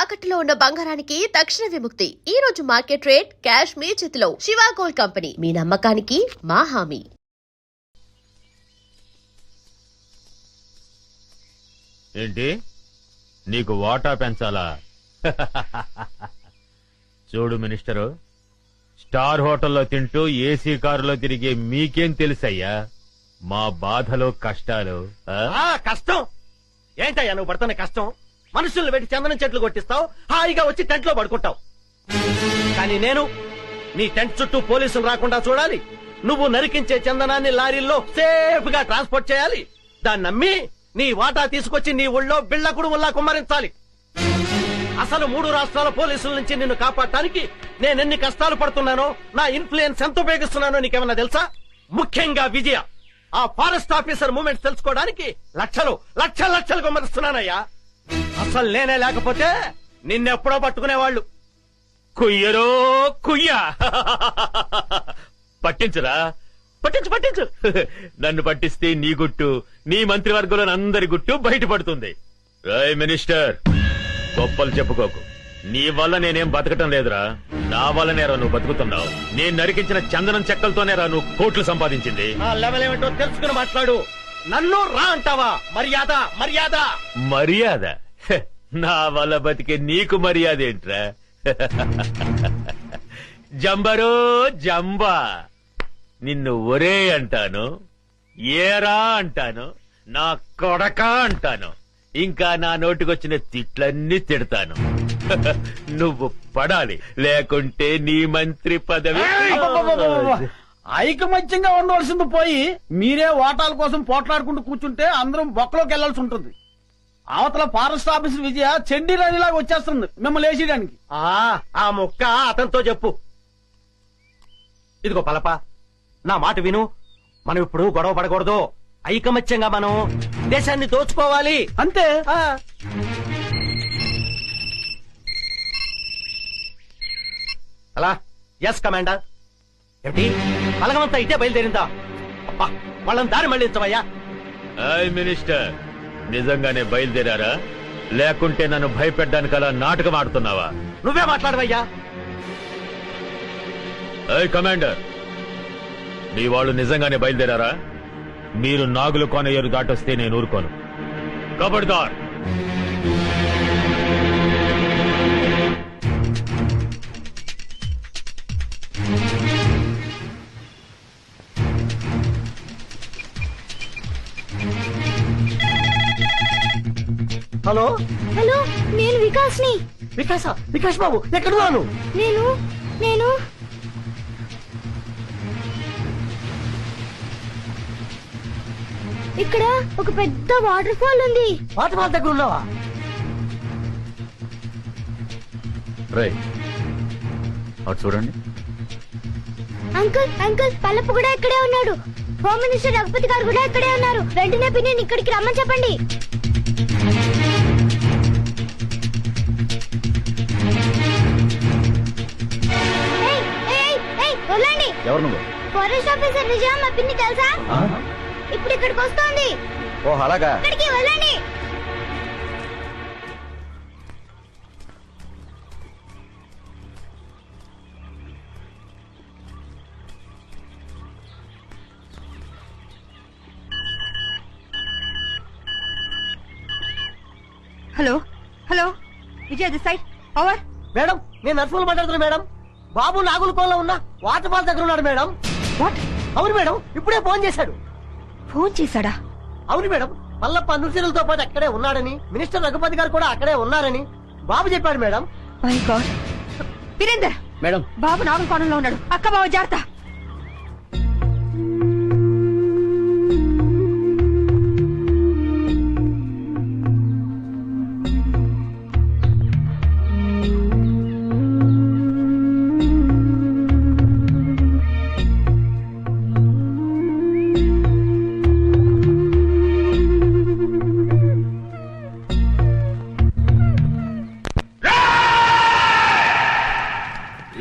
తాకట్టులో ఉన్న బంగారానికి తక్షణ విముక్తి. ఈ రోజు మార్కెట్ రేట్ క్యాష్ మీ చేతిలో. శివ గోల్డ్ కంపెనీ, మీ నమ్మకానికి మా హామీ. ఏంటి నీకు వాటా పెంచాలా? చూడు మినిస్టరు, స్టార్ హోటల్లో తింటూ ఏసీ కారులో తిరిగే మీకేం తెలుసయ్యా మా బాధలు కష్టాలు? కష్టం ఏంటయ్యా నువ్వు పడుతున్న కష్టం? మనుషుల్ని పెట్టి చందనం చెట్లు కొట్టిస్తావు, హాయిగా వచ్చి టెంట్ లో పడుకుంటావు. కానీ నేను నీ టెంట్ చుట్టూ పోలీసులు రాకుండా చూడాలి, నువ్వు నరికించే చందనాన్ని లారీల్లో సేఫ్ గా ట్రాన్స్పోర్ట్ చేయాలి, దాన్ని నమ్మి నీ వాటా తీసుకొచ్చి నీ ఊళ్ళో బిళ్ళకుడు ఉల్లా కుమ్మరించాలి. అసలు 3 రాష్ట్రాల పోలీసుల నుంచి నిన్ను కాపాడటానికి నేనెన్ని కష్టాలు పడుతున్నానో, నా ఇన్ఫ్లుయెన్స్ ఎంత ఉపయోగిస్తున్నానో నీకేమన్నా తెలుసా? ముఖ్యంగా విజయ, ఆ ఫారెస్ట్ ఆఫీసర్ మూమెంట్స్ తెలుసుకోవడానికి లక్షలు కుమ్మరిస్తున్నానయ్యా. అసలు నేనే లేకపోతే నిన్నెప్పుడో పట్టుకునేవాళ్ళు. కుయ్యరో కుయ్యా, పట్టించురా, పట్టించు. నన్ను పట్టిస్తే నీ గుట్టు, నీ మంత్రివర్గంలో అందరి గుట్టు బయటపడుతుంది. రాయ్ మినిస్టర్, గొప్పలు చెప్పుకోకు. నీ వల్ల నేనేం బతకటం లేదురా, నా వల్లనేరా నువ్వు బతుకుతున్నావు. నేను నరికించిన చందనం చెక్కలతోనేరా నువ్వు కోట్లు సంపాదించింది. ఆ లెవెల్ ఏమిటో తెలుసుకుని మాట్లాడు. నన్ను రా అంటావా? మర్యాద హె, నా వల్ల బతికే నీకు మర్యాద ఏంట్రా? జంబరో జంబా, నిన్ను ఒరే అంటాను, ఏరా అంటాను, నా కొడక అంటాను, ఇంకా నా నోటికొచ్చిన తిట్లన్నీ తిడతాను. నువ్వు పడాలి, లేకుంటే నీ మంత్రి పదవి. ఐకమత్యంగా ఉండవలసింది పోయి మీరే ఓటాల కోసం పోట్లాడుకుంటూ కూర్చుంటే అందరం బొక్కలోకి వెళ్లాల్సి ఉంటుంది. అవతల ఫారెస్ట్ ఆఫీసర్ విజయ చెండి రాణిలాగా వచ్చేస్తుంది మిమ్మల్ని వేసేయడానికి. ఆ ముక్క అతనితో చెప్పు. ఇదిగో పలప, నా మాట విను. మనం ఇప్పుడు గొడవ పడకూడదు. ఐకమత్యంగా మనం దేశాన్ని దోచుకోవాలి, అంతే. అలా ఎస్ కమాండర్. ఏమిటి బలగమంతా ఇటే బయలుదేరిందా? అబ్బా, వాళ్ళని దారి మళ్ళించవయ్యా. మినిస్టర్, నిజంగానే బయలుదేరారా, లేకుంటే నన్ను భయపెట్టడానికి అలా నాటకం ఆడుతున్నావా? నువ్వే మాట్లాడవయ్యా. కమాండర్, మీ వాళ్ళు నిజంగానే బయలుదేరారా? మీరు నాగులు కోనయ్యరు దాటొస్తే నేను ఊరుకోను. కబడ్దార్. హలో హలో, నేను వికాస్ని. వికాస్ బాబు, ఎక్కడున్నాను? నేను ఇక్కడ ఒక పెద్ద వాటర్ ఫాల్ ఉంది. వాటర్ ఫాల్ దగ్గర ఉన్నావా? అటు చూడండి. అంకుల్ పల్లపు కూడా ఇక్కడే ఉన్నాడు. హోమ్ మినిస్టర్ రఘుపతి గారు కూడా ఇక్కడే ఉన్నారు. వెంటనే పిన్ని ఇక్కడికి రమ్మని చెప్పండి. వదలండి. ఎవరు నువ్వు? ఫారెస్ట్ ఆఫీసర్ విజయ, మా పిన్ని తెలుసా? ఇప్పుడు ఇక్కడికి వస్తోంది. ఓ అలాగా. ఇక్కడికి వెళ్ళండి. Hello Vijay, this side, over. Madam, నేను నర్సులు మాట్లాడుతున్నా మేడం. బాబు నాగులకోలో ఉన్న వాటర్ ఫాల్ దగ్గర ఉన్నాడు మేడం. వాట్? అవును మేడం, ఇప్పుడే ఫోన్ చేశాడు. ఫోన్ చేశాడా? అవును మేడం, పల్లప్ప నృత్యులతో పాటు అక్కడే ఉన్నాడని, మినిస్టర్ రఘుపతి గారు కూడా అక్కడే ఉన్నారని బాబు చెప్పాడు madam. My god. Virender madam, బాబు నాగుల కోణంలో ఉన్నాడు. అక్క బాబు జాగ్రత్త.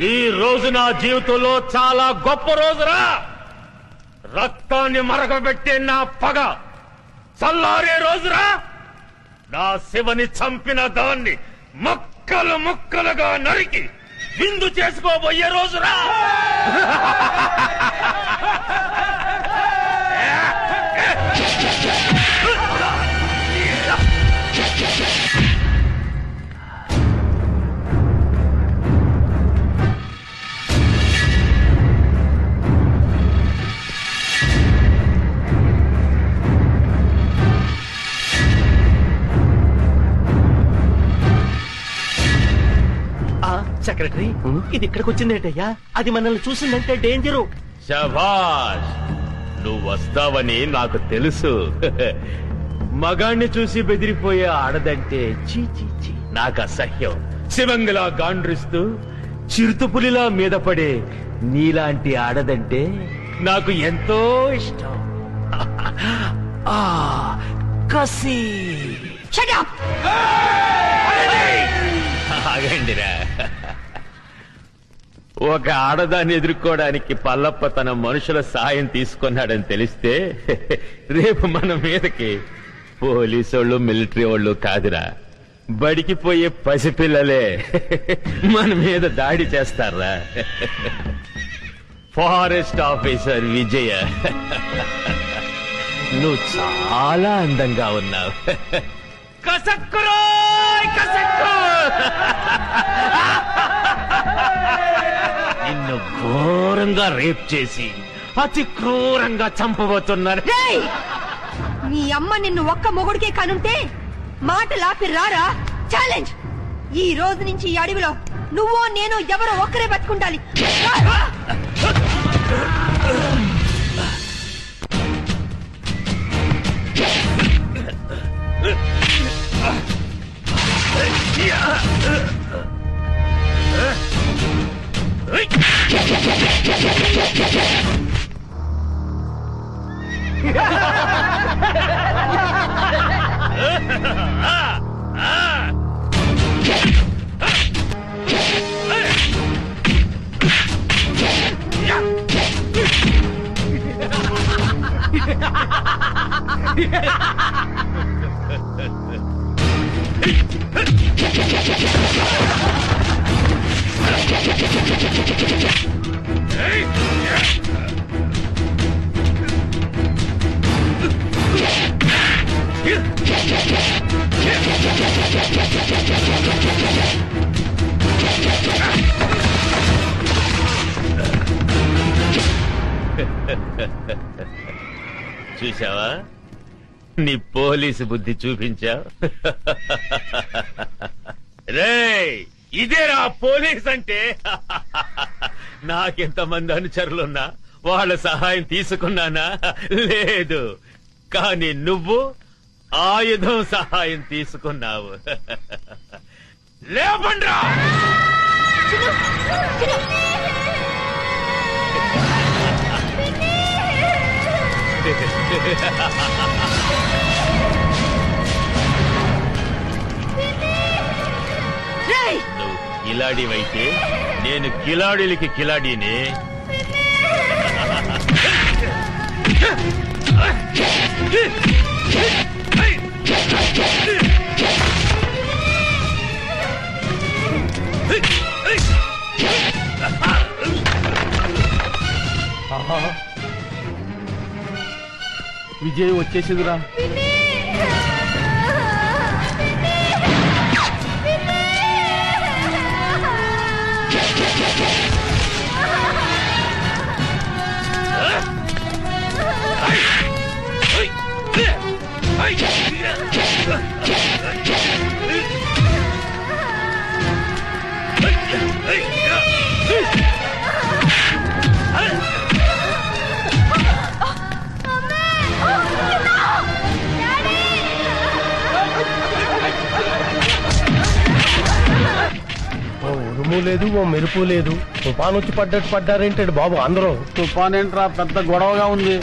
ఈ రోజు నా జీవితంలో చాలా గొప్ప రోజురా. రక్తాన్ని మరగబెట్టే నా పగ చల్లారే రోజురా. నా శివని చంపిన దాన్ని ముక్కలు ముక్కలుగా నరికి విందు చేసుకోబోయే రోజురా. సెక్రటరీ, ఇది ఇక్కడికి వచ్చిందేంటయ్యా? అది మనల్ని చూసిందంటే డేంజరు. శభాష్, నువ్వు వస్తావని నాకు తెలుసు. మగాణ్ణి చూసి బెదిరిపోయే ఆడదంటే చీ చీ చీ నాకు అసహ్యం. శివంగిలా గాండ్రిస్తూ చిరుతుపులిలా మీద పడే నీలాంటి ఆడదంటే నాకు ఎంతో ఇష్టం. ఆ కసి. ఆగండిరా. ఒక ఆడదాన్ని ఎదుర్కోవడానికి పల్లప్ప తన మనుషుల సాయం తీసుకున్నాడని తెలిస్తే రేపు మన మీదకి పోలీసోళ్ళు మిలిటరీ వాళ్ళు కాదురా, బడికి పోయే పసిపిల్లలే మన మీద దాడి చేస్తారా. ఫారెస్ట్ ఆఫీసర్ విజయ, నువ్వు చాలా అందంగా ఉన్నావు. కసక్కురోయ్ కసక్కు. నిన్ను ఘోరంగా రేప్ చేసి అతి క్రూరంగా చంపబోతున్నారు. మీ అమ్మ నిన్ను ఒక్క మొగుడికే కనుంటే మాటలాపి రారా. ఛాలెంజ్. ఈ రోజు నుంచి ఈ అడవిలో నువ్వో నేను ఎవరో ఒక్కరే బతుకుండాలి. చూసావా, నీ పోలీసు బుద్ధి చూపించావు. రేయ్, ఇదేరా పోలీస్ అంటే. నాకెంతమంది అనుచరులున్నా వాళ్ళ సహాయం తీసుకున్నానా? లేదు. కానీ నువ్వు ఆయుధం సహాయం తీసుకున్నావు. లేపండ్రా. నువ్వు కిలాడివైతే నేను కిలాడీలకి కిలాడీని. విజయ్ వచ్చేసిందిరా. ఉరుము లేదు, ఓ మెరుపు లేదు. తుఫాన్ వచ్చి పడ్డట్టు పడ్డారేంటాడు బాబు అందరూ. తుఫాన్ ఏంట్రా, పెద్ద గొడవగా ఉంది.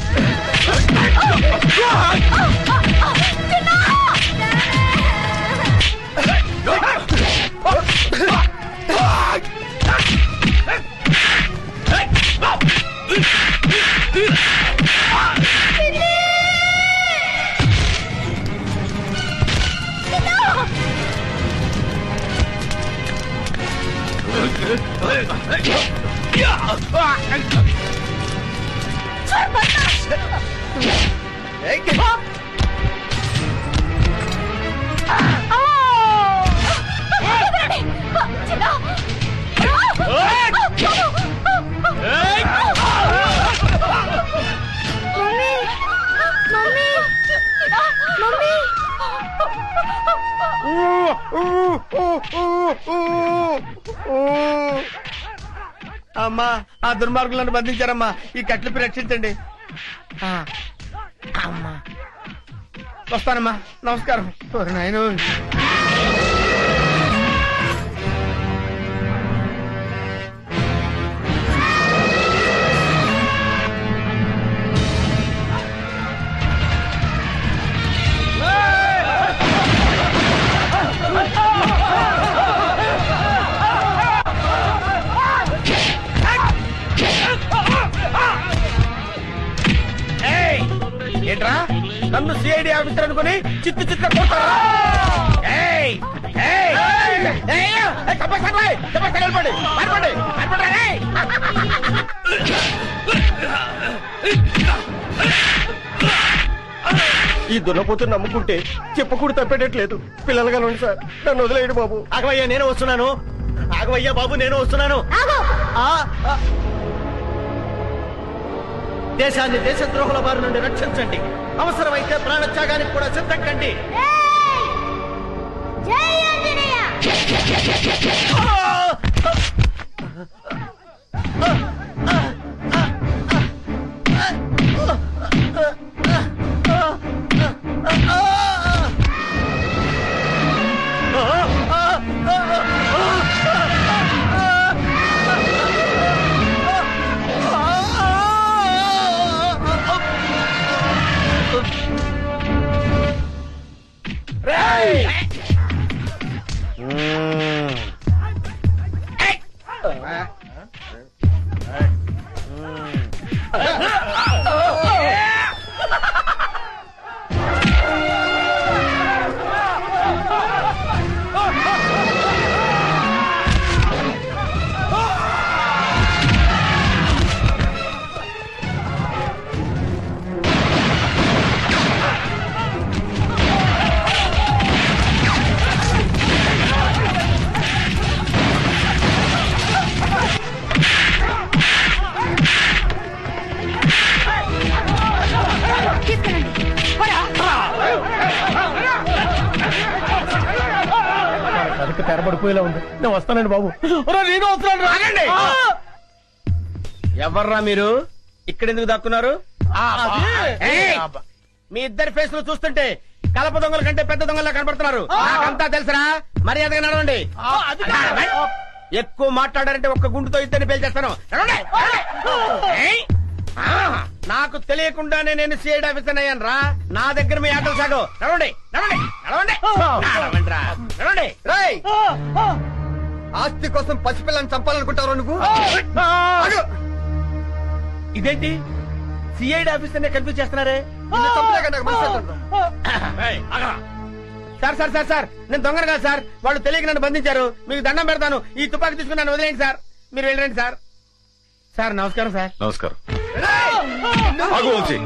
అమ్మా, ఆ దుర్మార్గులను బంధించారమ్మా. ఈ కట్లపై రక్షించండి. అమ్మా, వస్తానమ్మా. నమస్కారం. నాయన, ఏంట్రా నన్ను సిఐడి ఆఫీసర్ అనుకుని చిత్తు చిత్త కొడతారా? ఈ దున్నపోతుని నమ్ముకుంటే చెప్పకూడదు తప్పేటట్లేదు. పిల్లలుగా ఉండి సార్, నన్ను వదిలేయండి బాబు. ఆగవయ్యా, నేను వస్తున్నాను. ఆగవయ్యా బాబు, నేను వస్తున్నాను. దేశాన్ని దేశద్రోహుల బారి నుండి రక్షించండి. అవసరమైతే ప్రాణత్యాగానికి కూడా సిద్ధం కండి. కనుక తెరబడిపోయేలా ఉంది. నేను వస్తానండి బాబు. నేను వస్తున్నాను. ఎవర్రా మీరు? ఇక్కడెందుకు దక్కున్నారు? మీ ఇద్దరి ఫేస్ చూస్తుంటే కలప దొంగల కంటే పెద్ద దొంగలా కనబడుతున్నారు. నాకంతా తెలుసురా. మర్యాదగా నడవండి. ఎక్కువ మాట్లాడారంటే ఒక్క గుండుతో ఇద్దరిని పేల్చేస్తాను. నాకు తెలియకుండానే నేను సిఐడి ఆఫీసర్ అయ్యాను రా. నా దగ్గర మీ ఆటలు సాగు. నడవండి, నడవండి, నడవండి, నడవండి. ఆస్తి కోసం పసిపిల్లని చంపాలనుకుంటారు నువ్వు? ఇదేంటి సిఐడి ఆఫీసర్ నే కన్ఫ్యూజ్ చేస్తున్నారే? సార్ సార్ సార్ సార్, నేను దొంగను కాదు సార్. వాళ్ళు తెలియక నన్ను బంధించారు. మీకు దండం పెడతాను. ఈ తుపాకీ తీసుకుని నన్ను వదిలేండి సార్. మీరు వెళ్ళండి సార్. సార్ నమస్కారం సార్. నమస్కారం. ఆగు వంశీ.